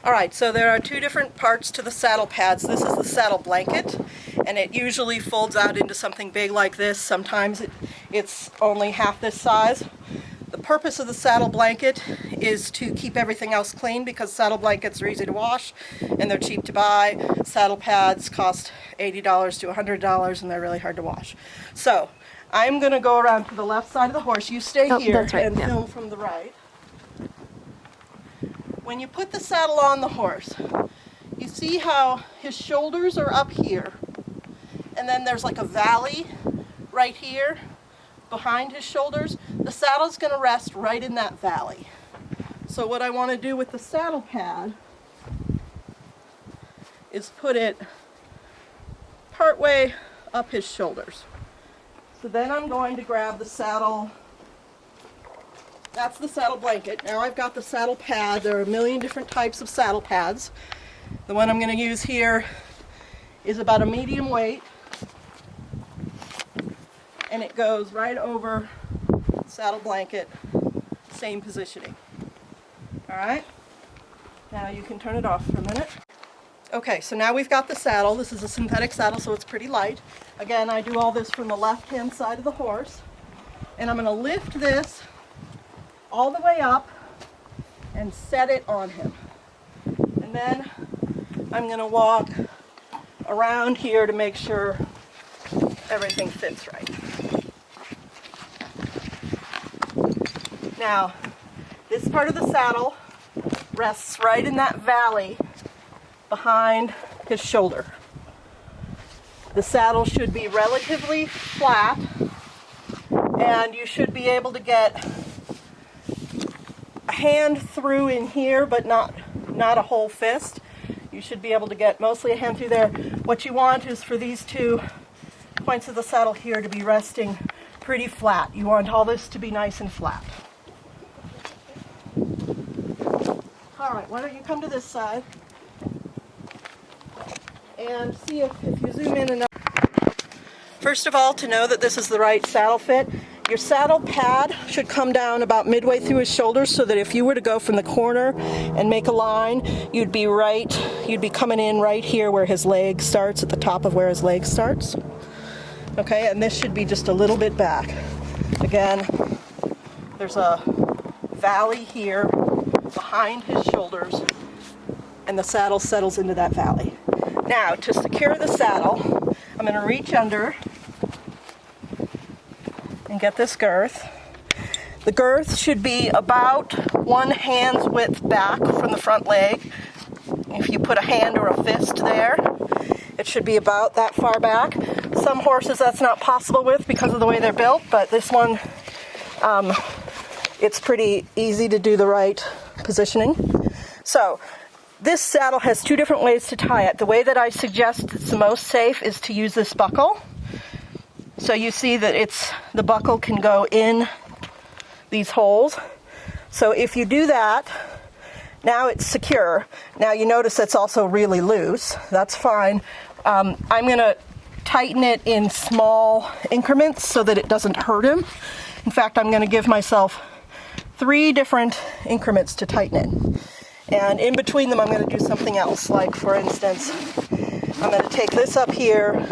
Alright, so there are two different parts to the saddle pads. This is the saddle blanket, and it usually folds out into something big like this. Sometimes it's only half this size. The purpose of the saddle blanket is to keep everything else clean, because saddle blankets are easy to wash and they're cheap to buy. Saddle pads cost $80 to $100 and they're really hard to wash. So I'm going to go around to the left side of the horse. You stay here and film from the right. When you put the saddle on the horse, you see how his shoulders are up here, and then there's like a valley right here behind his shoulders. The saddle's going to rest right in that valley. So what I want to do with the saddle pad is put it partway up his shoulders. So then I'm going to grab the saddle. That's the saddle blanket. Now I've got the saddle pad. There are a million different types of saddle pads. The one I'm going to use here is about a medium weight, and it goes right over the saddle blanket, same positioning. Alright, now you can turn it off for a minute. Okay, so now we've got the saddle. This is a synthetic saddle, so it's pretty light. Again, I do all this from the left-hand side of the horse, and I'm going to lift this all the way up and set it on him. And then I'm going to walk around here to make sure everything fits right. Now, this part of the saddle rests right in that valley behind his shoulder. The saddle should be relatively flat, and you should be able to get a hand through in here, but not a whole fist. You should be able to get mostly a hand through there. What you want is for these two points of the saddle here to be resting pretty flat. You want all this to be nice and flat. Alright, why don't you come to this side and see if you zoom in enough. First of all, to know that this is the right saddle fit, your saddle pad should come down about midway through his shoulders, so that if you were to go from the corner and make a line, you'd be coming in right here where his leg starts, at the top of where his leg starts. Okay, and this should be just a little bit back. Again, there's a valley here behind his shoulders, and the saddle settles into that valley. Now, to secure the saddle, I'm going to reach under and get this girth. The girth should be about one hand's width back from the front leg. If you put a hand or a fist there, it should be about that far back. Some horses that's not possible with because of the way they're built, but this one, it's pretty easy to do the right positioning. So, this saddle has two different ways to tie it. The way that I suggest it's the most safe is to use this buckle. So you see that the buckle can go in these holes. So if you do that, now it's secure. Now you notice it's also really loose. That's fine. I'm going to tighten it in small increments so that it doesn't hurt him. In fact, I'm going to give myself 3 different increments to tighten it. And in between them, I'm going to do something else. Like, for instance, I'm going to take this up here,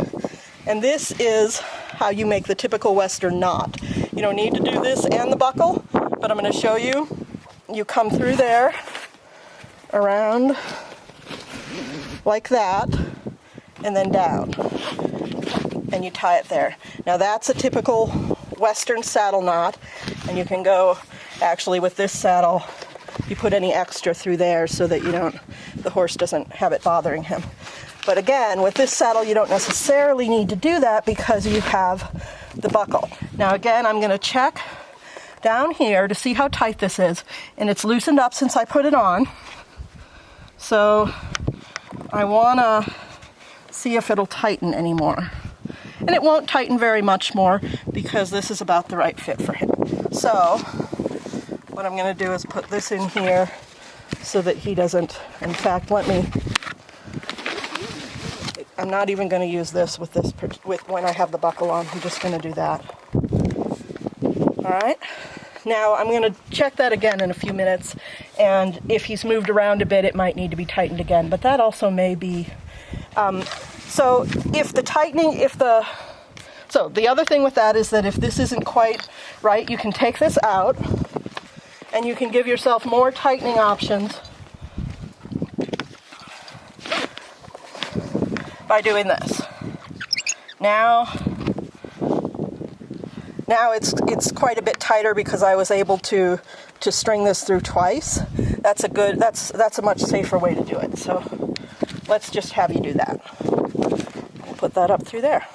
and this is how you make the typical Western knot. You don't need to do this and the buckle, but I'm going to show you. You come through there, around, like that, and then down. And you tie it there. Now that's a typical Western saddle knot, and you can go, actually with this saddle, you put any extra through there so that the horse doesn't have it bothering him. But again, with this saddle, you don't necessarily need to do that because you have the buckle. Now again, I'm going to check down here to see how tight this is. And it's loosened up since I put it on. So I want to see if it'll tighten anymore. And it won't tighten very much more because this is about the right fit for him. So what I'm going to do is put this in here so that he doesn't, in fact, I'm not even going to use this with when I have the buckle on. I'm just going to do that. All right. Now I'm going to check that again in a few minutes And if he's moved around a bit, it might need to be tightened again. But that also may be... so if the tightening, so the other thing with that is that if this isn't quite right, you can take this out and you can give yourself more tightening options by doing this. Now it's quite a bit tighter because I was able to string this through twice. That's a much safer way to do it. So let's just have you do that. We'll put that up through there.